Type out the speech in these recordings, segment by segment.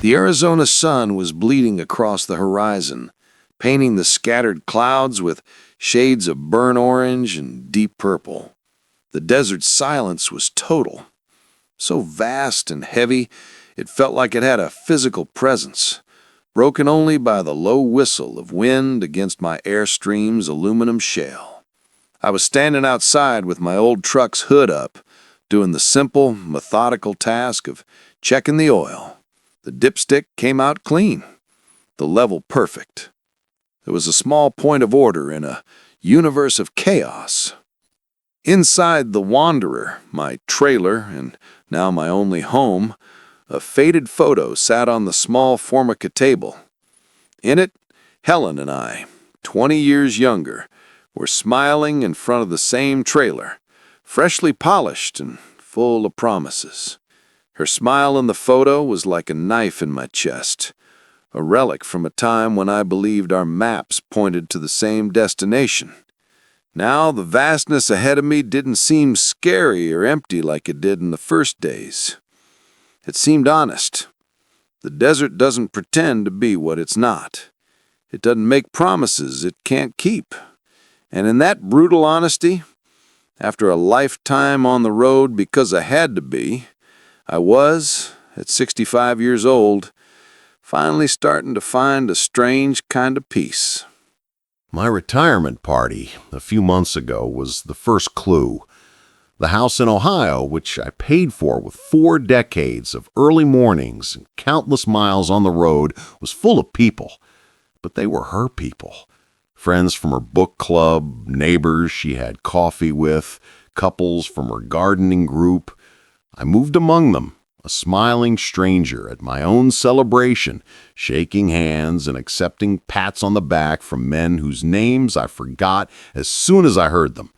The Arizona sun was bleeding across the horizon, painting the scattered clouds with shades of burnt orange and deep purple. The desert's silence was total, so vast and heavy it felt like it had a physical presence, broken only by the low whistle of wind against my Airstream's aluminum shell. I was standing outside with my old truck's hood up, doing the simple, methodical task of checking the oil. The dipstick came out clean, the level perfect. There was a small point of order in a universe of chaos. Inside the Wanderer, my trailer and now my only home, a faded photo sat on the small Formica table. In it, Helen and I, 20 years younger, were smiling in front of the same trailer, freshly polished and full of promises. Her smile in the photo was like a knife in my chest, a relic from a time when I believed our maps pointed to the same destination. Now the vastness ahead of me didn't seem scary or empty like it did in the first days. It seemed honest. The desert doesn't pretend to be what it's not. It doesn't make promises it can't keep. And in that brutal honesty, after a lifetime on the road because I had to be, I was, at 65 years old, finally starting to find a strange kind of peace. My retirement party a few months ago was the first clue. The house in Ohio, which I paid for with 4 decades of early mornings and countless miles on the road, was full of people. But they were her people. Friends from her book club, neighbors she had coffee with, couples from her gardening group. I moved among them, a smiling stranger at my own celebration, shaking hands and accepting pats on the back from men whose names I forgot as soon as I heard them.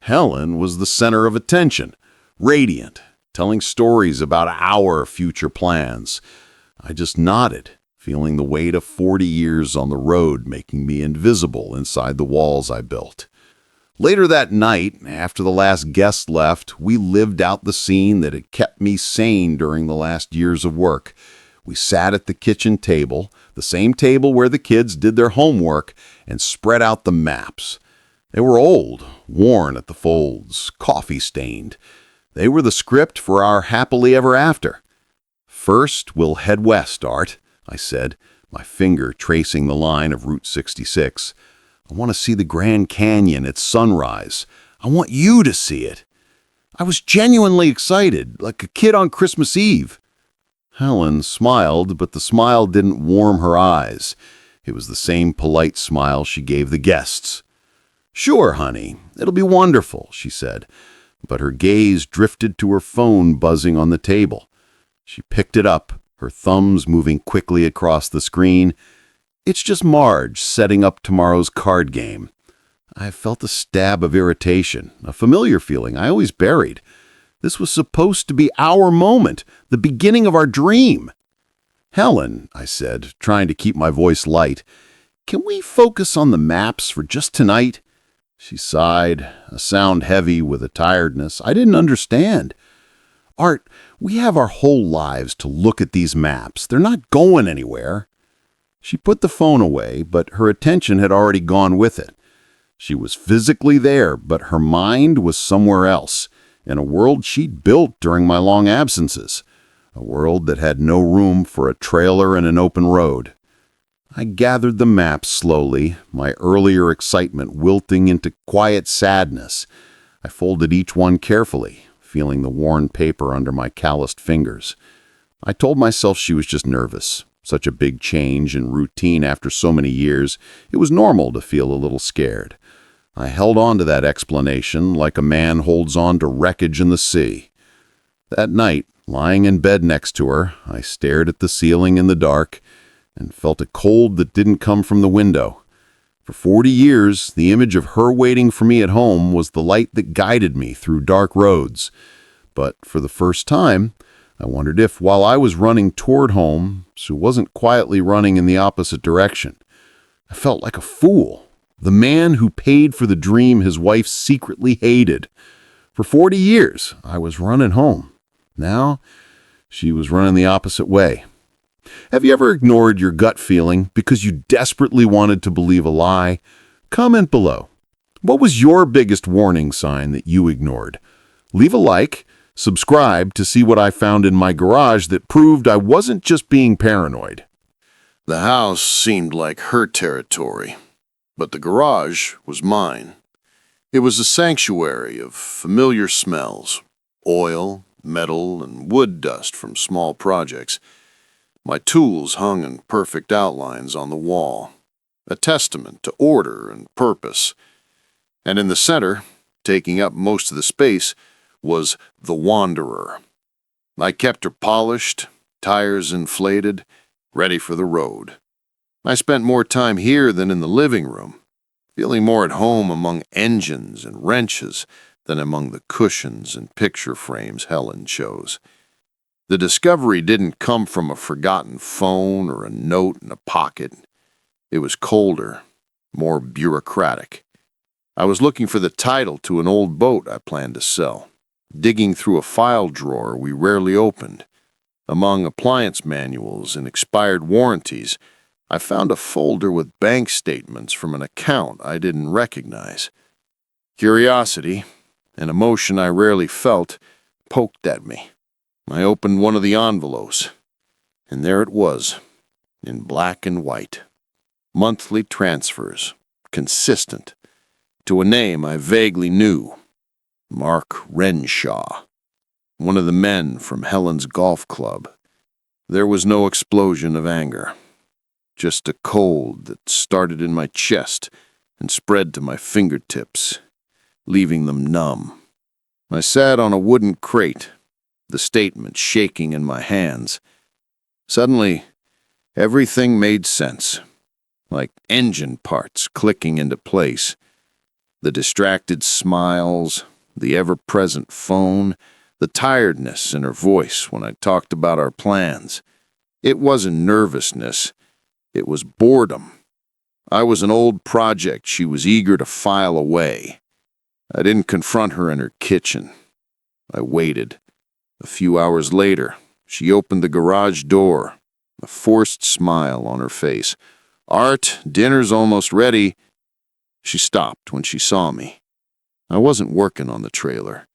Helen was the center of attention, radiant, telling stories about our future plans. I just nodded, feeling the weight of 40 years on the road making me invisible inside the walls I built. Later that night, after the last guest left, we lived out the scene that had kept me sane during the last years of work. We sat at the kitchen table, the same table where the kids did their homework, and spread out the maps. They were old, worn at the folds, coffee-stained. They were the script for our happily ever after. "First, we'll head west, Art," I said, my finger tracing the line of Route 66. "I want to see the Grand Canyon at sunrise. I want you to see it." I was genuinely excited, like a kid on Christmas Eve. Helen smiled, but the smile didn't warm her eyes. It was the same polite smile she gave the guests. "Sure, honey, it'll be wonderful," she said, but her gaze drifted to her phone buzzing on the table. She picked it up, her thumbs moving quickly across the screen. "It's just Marge setting up tomorrow's card game." I felt a stab of irritation, a familiar feeling I always buried. This was supposed to be our moment, the beginning of our dream. "Helen," I said, trying to keep my voice light, "can we focus on the maps for just tonight?" She sighed, a sound heavy with a tiredness I didn't understand. "Art, we have our whole lives to look at these maps. They're not going anywhere." She put the phone away, but her attention had already gone with it. She was physically there, but her mind was somewhere else, in a world she'd built during my long absences, a world that had no room for a trailer and an open road. I gathered the maps slowly, my earlier excitement wilting into quiet sadness. I folded each one carefully, feeling the worn paper under my calloused fingers. I told myself she was just nervous. Such a big change in routine after so many years, it was normal to feel a little scared. I held on to that explanation like a man holds on to wreckage in the sea. That night, lying in bed next to her, I stared at the ceiling in the dark and felt a cold that didn't come from the window. For 40 years, the image of her waiting for me at home was the light that guided me through dark roads. But for the first time, I wondered if, while I was running toward home, Sue wasn't quietly running in the opposite direction. I felt like a fool, the man who paid for the dream his wife secretly hated. For 40 years, I was running home. Now, she was running the opposite way. Have you ever ignored your gut feeling because you desperately wanted to believe a lie? Comment below. What was your biggest warning sign that you ignored? Leave a like, subscribe to see what I found in my garage that proved I wasn't just being paranoid. The house seemed like her territory, but the garage was mine. It was a sanctuary of familiar smells, oil, metal, and wood dust from small projects. My tools hung in perfect outlines on the wall, a testament to order and purpose. And in the center, taking up most of the space, was the Wanderer. I kept her polished, tires inflated, ready for the road. I spent more time here than in the living room, feeling more at home among engines and wrenches than among the cushions and picture frames Helen chose. The discovery didn't come from a forgotten phone or a note in a pocket. It was colder, more bureaucratic. I was looking for the title to an old boat I planned to sell, digging through a file drawer we rarely opened. Among appliance manuals and expired warranties, I found a folder with bank statements from an account I didn't recognize. Curiosity, an emotion I rarely felt, poked at me. I opened one of the envelopes, and there it was, in black and white. Monthly transfers, consistent, to a name I vaguely knew, Mark Renshaw, one of the men from Helen's golf club. There was no explosion of anger, just a cold that started in my chest and spread to my fingertips, leaving them numb. I sat on a wooden crate, the statement shaking in my hands. Suddenly, everything made sense, like engine parts clicking into place. The distracted smiles, the ever-present phone, the tiredness in her voice when I talked about our plans. It wasn't nervousness. It was boredom. I was an old project she was eager to file away. I didn't confront her in her kitchen. I waited. A few hours later, she opened the garage door, a forced smile on her face. "Art, dinner's almost ready." She stopped when she saw me. I wasn't working on the trailer.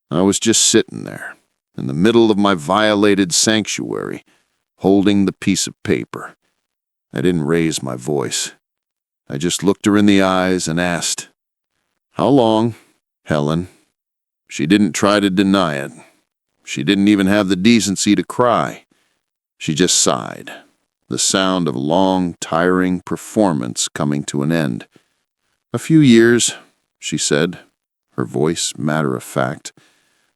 I was just sitting there, in the middle of my violated sanctuary, holding the piece of paper. I didn't raise my voice. I just looked her in the eyes and asked, "How long, Helen?" She didn't try to deny it. She didn't even have the decency to cry. She just sighed, the sound of a long, tiring performance coming to an end. "A few years," she said, her voice matter-of-fact.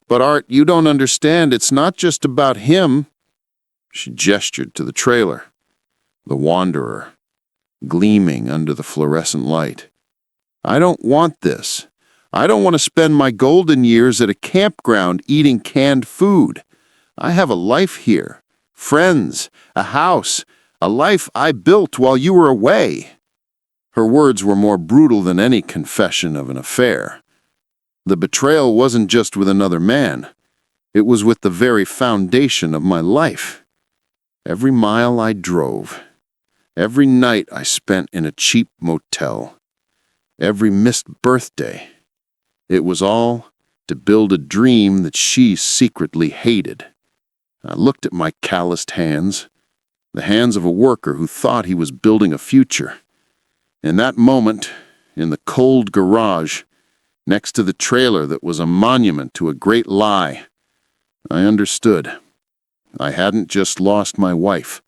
"But Art, you don't understand. It's not just about him." She gestured to the trailer, the Wanderer, gleaming under the fluorescent light. "I don't want this. I don't want to spend my golden years at a campground eating canned food. I have a life here, friends, a house, a life I built while you were away." Her words were more brutal than any confession of an affair. The betrayal wasn't just with another man. It was with the very foundation of my life. Every mile I drove, every night I spent in a cheap motel, every missed birthday, it was all to build a dream that she secretly hated. I looked at my calloused hands, the hands of a worker who thought he was building a future. In that moment, in the cold garage, next to the trailer that was a monument to a great lie, I understood. I hadn't just lost my wife.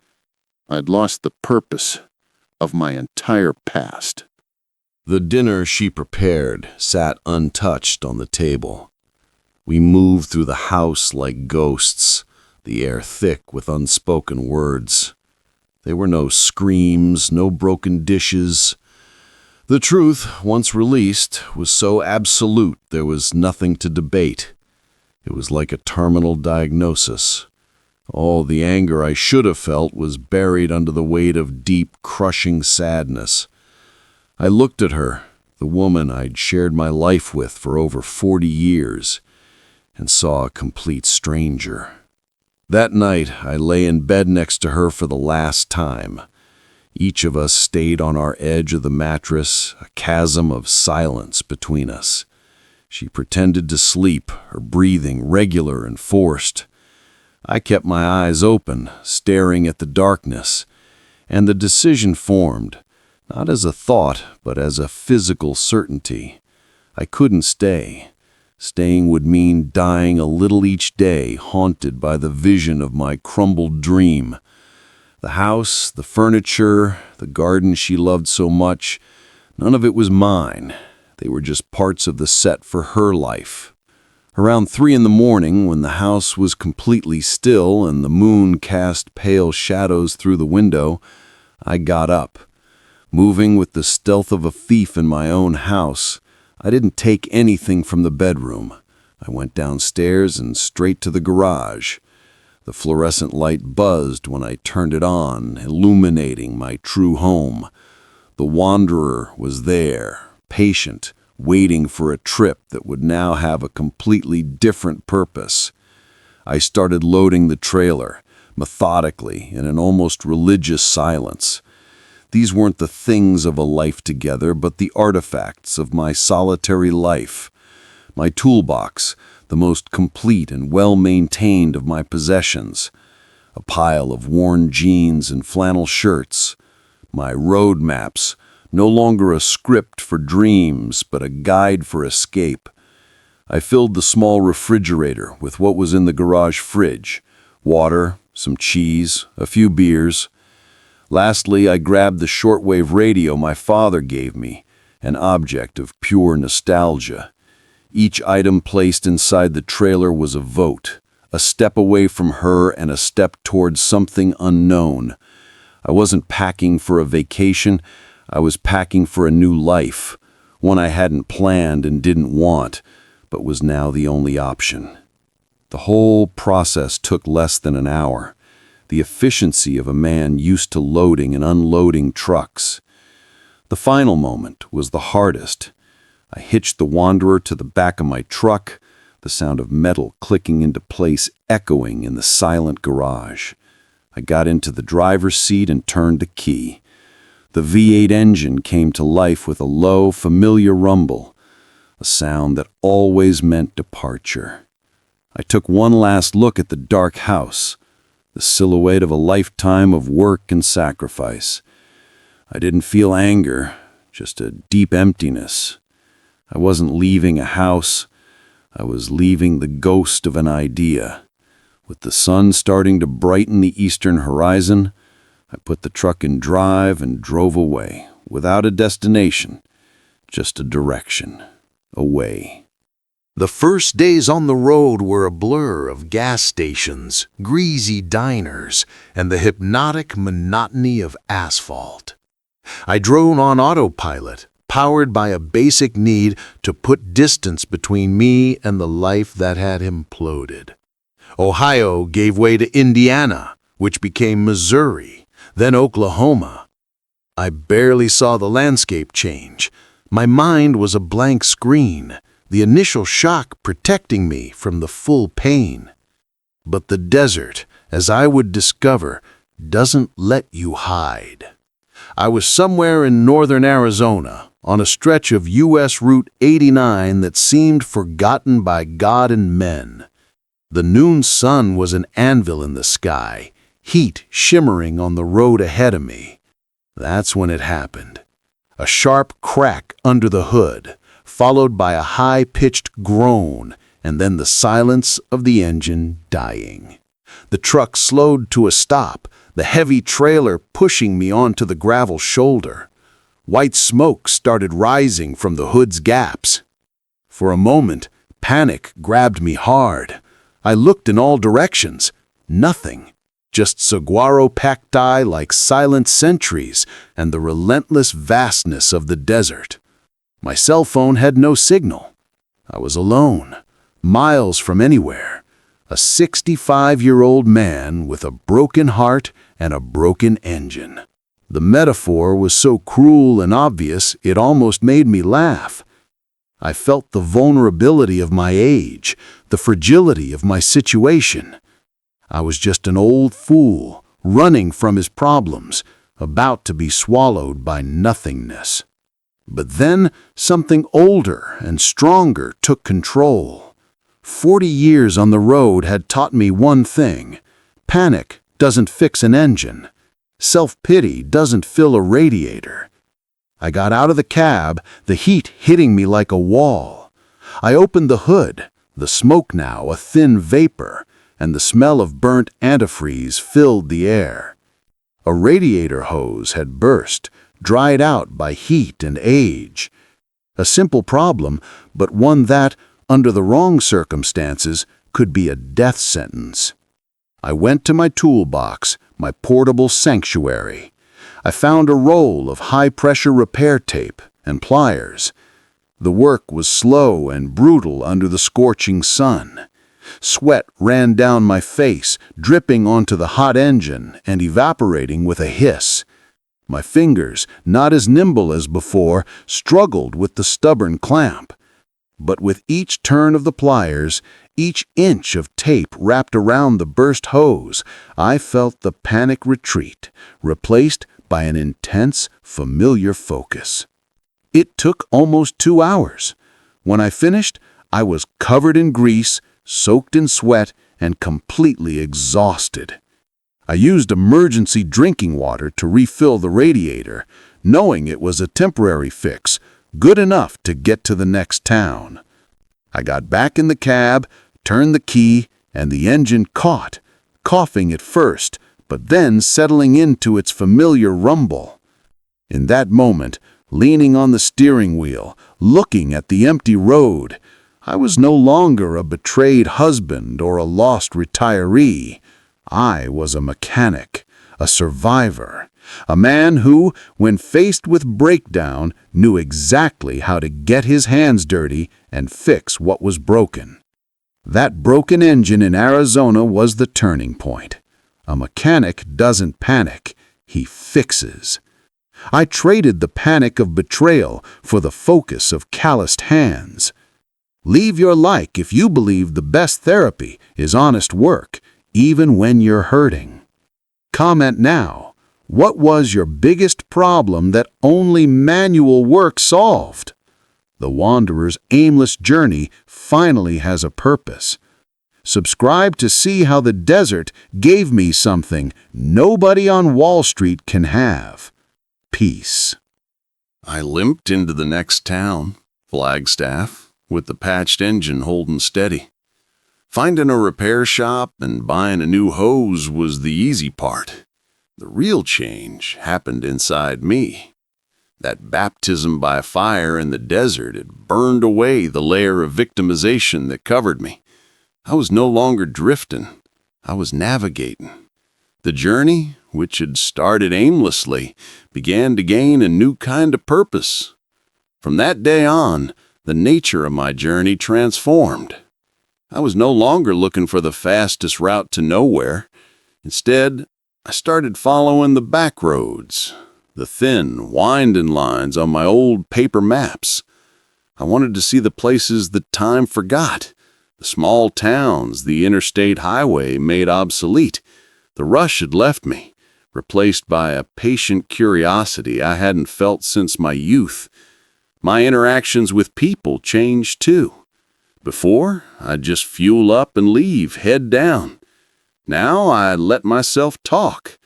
I'd lost the purpose of my entire past. The dinner she prepared sat untouched on the table. We moved through the house like ghosts, the air thick with unspoken words. There were no screams, no broken dishes. The truth, once released, was so absolute there was nothing to debate. It was like a terminal diagnosis. All the anger I should have felt was buried under the weight of deep, crushing sadness. I looked at her, the woman I'd shared my life with for over 40 years, and saw a complete stranger. That night, I lay in bed next to her for the last time. Each of us stayed on our edge of the mattress, a chasm of silence between us. She pretended to sleep, her breathing regular and forced. I kept my eyes open, staring at the darkness, and the decision formed, not as a thought, but as a physical certainty. I couldn't stay. Staying would mean dying a little each day, haunted by the vision of my crumbled dream. The house, the furniture, the garden she loved so much, none of it was mine. They were just parts of the set for her life. Around 3 a.m, when the house was completely still and the moon cast pale shadows through the window, I got up. Moving with the stealth of a thief in my own house, I didn't take anything from the bedroom. I went downstairs and straight to the garage. The fluorescent light buzzed when I turned it on, illuminating my true home. The wanderer was there, patient, waiting for a trip that would now have a completely different purpose. I started loading the trailer, methodically, in an almost religious silence. These weren't the things of a life together, but the artifacts of my solitary life. My toolbox, the most complete and well-maintained of my possessions. A pile of worn jeans and flannel shirts. My road maps, no longer a script for dreams, but a guide for escape. I filled the small refrigerator with what was in the garage fridge: water, some cheese, a few beers. Lastly, I grabbed the shortwave radio my father gave me, an object of pure nostalgia. Each item placed inside the trailer was a vote, a step away from her and a step towards something unknown. I wasn't packing for a vacation, I was packing for a new life, one I hadn't planned and didn't want, but was now the only option. The whole process took less than an hour, the efficiency of a man used to loading and unloading trucks. The final moment was the hardest. I hitched the Wanderer to the back of my truck, the sound of metal clicking into place echoing in the silent garage. I got into the driver's seat and turned the key. The V8 engine came to life with a low, familiar rumble, a sound that always meant departure. I took one last look at the dark house, the silhouette of a lifetime of work and sacrifice. I didn't feel anger, just a deep emptiness. I wasn't leaving a house, I was leaving the ghost of an idea. With the sun starting to brighten the eastern horizon, I put the truck in drive and drove away, without a destination, just a direction, away. The first days on the road were a blur of gas stations, greasy diners, and the hypnotic monotony of asphalt. I drove on autopilot, powered by a basic need to put distance between me and the life that had imploded. Ohio gave way to Indiana, which became Missouri, then Oklahoma. I barely saw the landscape change. My mind was a blank screen, the initial shock protecting me from the full pain. But the desert, as I would discover, doesn't let you hide. I was somewhere in northern Arizona, on a stretch of U.S. Route 89 that seemed forgotten by God and men. The noon sun was an anvil in the sky, heat shimmering on the road ahead of me. That's when it happened. A sharp crack under the hood, followed by a high-pitched groan, and then the silence of the engine dying. The truck slowed to a stop, the heavy trailer pushing me onto the gravel shoulder. White smoke started rising from the hood's gaps. For a moment, panic grabbed me hard. I looked in all directions. Nothing. Just saguaro cacti like silent sentries and the relentless vastness of the desert. My cell phone had no signal. I was alone, miles from anywhere. A 65-year-old man with a broken heart and a broken engine. The metaphor was so cruel and obvious it almost made me laugh. I felt the vulnerability of my age, the fragility of my situation. I was just an old fool, running from his problems, about to be swallowed by nothingness. But then something older and stronger took control. 40 years on the road had taught me one thing: panic doesn't fix an engine. Self-pity doesn't fill a radiator. I got out of the cab, the heat hitting me like a wall. I opened the hood, the smoke now a thin vapor, and the smell of burnt antifreeze filled the air. A radiator hose had burst, dried out by heat and age. A simple problem, but one that, under the wrong circumstances, could be a death sentence. I went to my toolbox, my portable sanctuary. I found a roll of high-pressure repair tape and pliers. The work was slow and brutal under the scorching sun. Sweat ran down my face, dripping onto the hot engine and evaporating with a hiss. My fingers, not as nimble as before, struggled with the stubborn clamp. But with each turn of the pliers, each inch of tape wrapped around the burst hose, I felt the panic retreat, replaced by an intense, familiar focus. It took almost 2 hours. When I finished, I was covered in grease, soaked in sweat, and completely exhausted. I used emergency drinking water to refill the radiator, knowing it was a temporary fix, good enough to get to the next town. I got back in the cab, turned the key, and the engine caught, coughing at first, but then settling into its familiar rumble. In that moment, leaning on the steering wheel, looking at the empty road, I was no longer a betrayed husband or a lost retiree. I was a mechanic, a survivor, a man who, when faced with breakdown, knew exactly how to get his hands dirty and fix what was broken. That broken engine in Arizona was the turning point. A mechanic doesn't panic, he fixes. I traded the panic of betrayal for the focus of calloused hands. Leave your like if you believe the best therapy is honest work, even when you're hurting. Comment now. What was your biggest problem that only manual work solved? The wanderer's aimless journey finally has a purpose. Subscribe to see how the desert gave me something nobody on Wall Street can have: peace. I limped into the next town, Flagstaff, with the patched engine holding steady. Finding a repair shop and buying a new hose was the easy part. The real change happened inside me. That baptism by fire in the desert had burned away the layer of victimization that covered me. I was no longer drifting. I was navigating. The journey, which had started aimlessly, began to gain a new kind of purpose. From that day on, the nature of my journey transformed. I was no longer looking for the fastest route to nowhere. Instead, I started following the back roads, the thin, winding lines on my old paper maps. I wanted to see the places that time forgot, the small towns the interstate highway made obsolete. The rush had left me, replaced by a patient curiosity I hadn't felt since my youth. My interactions with people changed too. Before, I'd just fuel up and leave, head down. Now I let myself talk.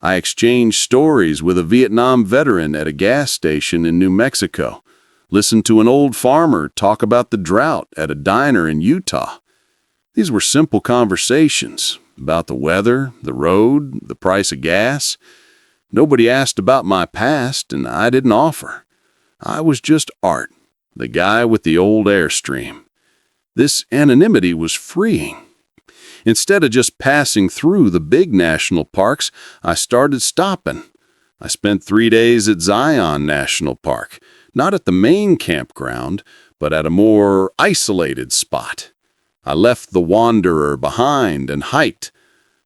I exchanged stories with a Vietnam veteran at a gas station in New Mexico, listened to an old farmer talk about the drought at a diner in Utah. These were simple conversations about the weather, the road, the price of gas. Nobody asked about my past, and I didn't offer. I was just Art, the guy with the old Airstream. This anonymity was freeing. Instead of just passing through the big national parks, I started stopping. I spent 3 days at Zion National Park, not at the main campground, but at a more isolated spot. I left the wanderer behind and hiked.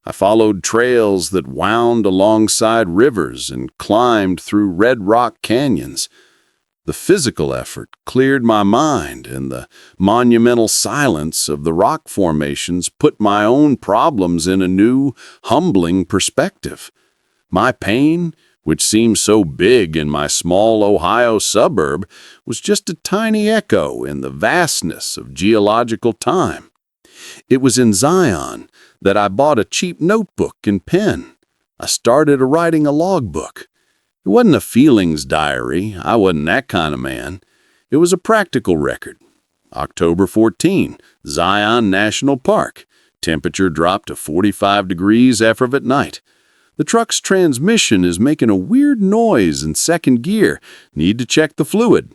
I followed trails that wound alongside rivers and climbed through red rock canyons. The physical effort cleared my mind, and the monumental silence of the rock formations put my own problems in a new, humbling perspective. My pain, which seemed so big in my small Ohio suburb, was just a tiny echo in the vastness of geological time. It was in Zion that I bought a cheap notebook and pen. I started writing a logbook. It wasn't a feelings diary. I wasn't that kind of man. It was a practical record. October 14, Zion National Park. Temperature dropped to 45 degrees after at night. The truck's transmission is making a weird noise in second gear. Need to check the fluid.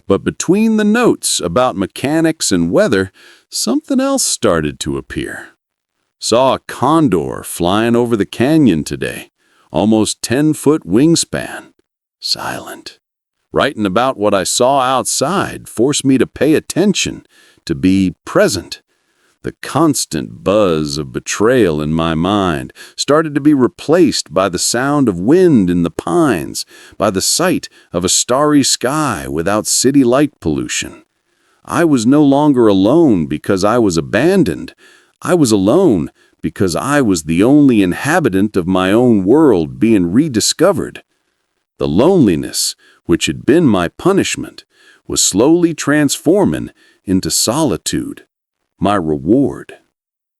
But between the notes about mechanics and weather, something else started to appear. Saw a condor flying over the canyon today. Almost 10-foot wingspan. Silent. Writing about what I saw outside forced me to pay attention, to be present. The constant buzz of betrayal in my mind started to be replaced by the sound of wind in the pines, by the sight of a starry sky without city light pollution. I was no longer alone because I was abandoned. I was alone because I was the only inhabitant of my own world being rediscovered. The loneliness, which had been my punishment, was slowly transforming into solitude, my reward.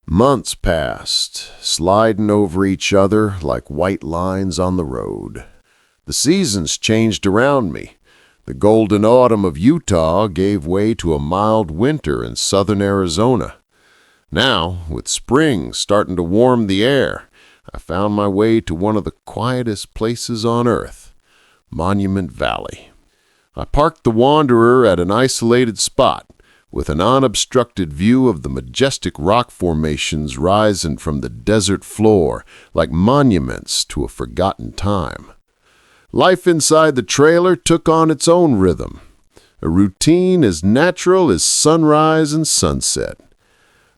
Months passed, sliding over each other like white lines on the road. The seasons changed around me. The golden autumn of Utah gave way to a mild winter in southern Arizona. Now, with spring starting to warm the air, I found my way to one of the quietest places on earth, Monument Valley. I parked the Wanderer at an isolated spot, with an unobstructed view of the majestic rock formations rising from the desert floor like monuments to a forgotten time. Life inside the trailer took on its own rhythm, a routine as natural as sunrise and sunset.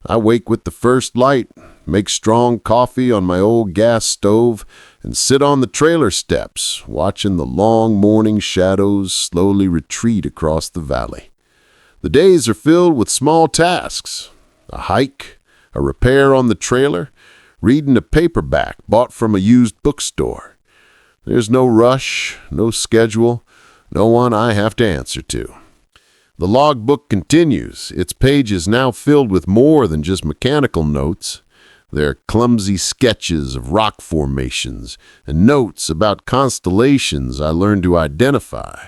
I wake with the first light, make strong coffee on my old gas stove, and sit on the trailer steps, watching the long morning shadows slowly retreat across the valley. The days are filled with small tasks, a hike, a repair on the trailer, reading a paperback bought from a used bookstore. There's no rush, no schedule, no one I have to answer to. The logbook continues, its pages now filled with more than just mechanical notes. They're clumsy sketches of rock formations and notes about constellations I learned to identify.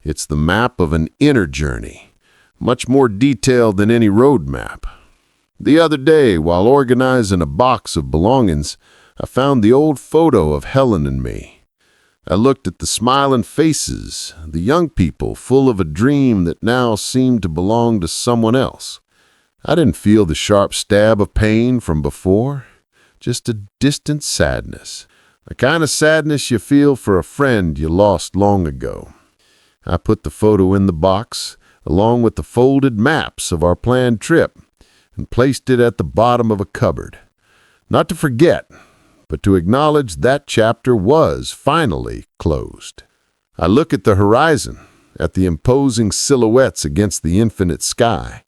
It's the map of an inner journey, much more detailed than any road map. The other day, while organizing a box of belongings, I found the old photo of Helen and me. I looked at the smiling faces, the young people full of a dream that now seemed to belong to someone else. I didn't feel the sharp stab of pain from before, just a distant sadness, the kind of sadness you feel for a friend you lost long ago. I put the photo in the box, along with the folded maps of our planned trip, and placed it at the bottom of a cupboard. Not to forget, but to acknowledge that chapter was finally closed. I look at the horizon, at the imposing silhouettes against the infinite sky.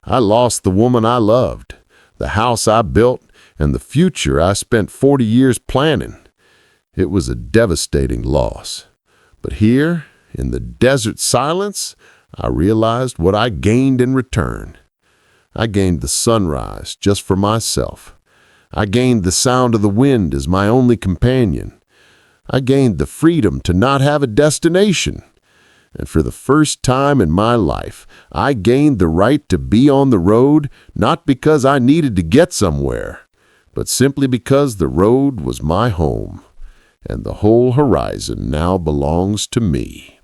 I lost the woman I loved, the house I built, and the future I spent 40 years planning. It was a devastating loss. But here, in the desert silence, I realized what I gained in return. I gained the sunrise just for myself. I gained the sound of the wind as my only companion. I gained the freedom to not have a destination. And for the first time in my life, I gained the right to be on the road, not because I needed to get somewhere, but simply because the road was my home, and the whole horizon now belongs to me.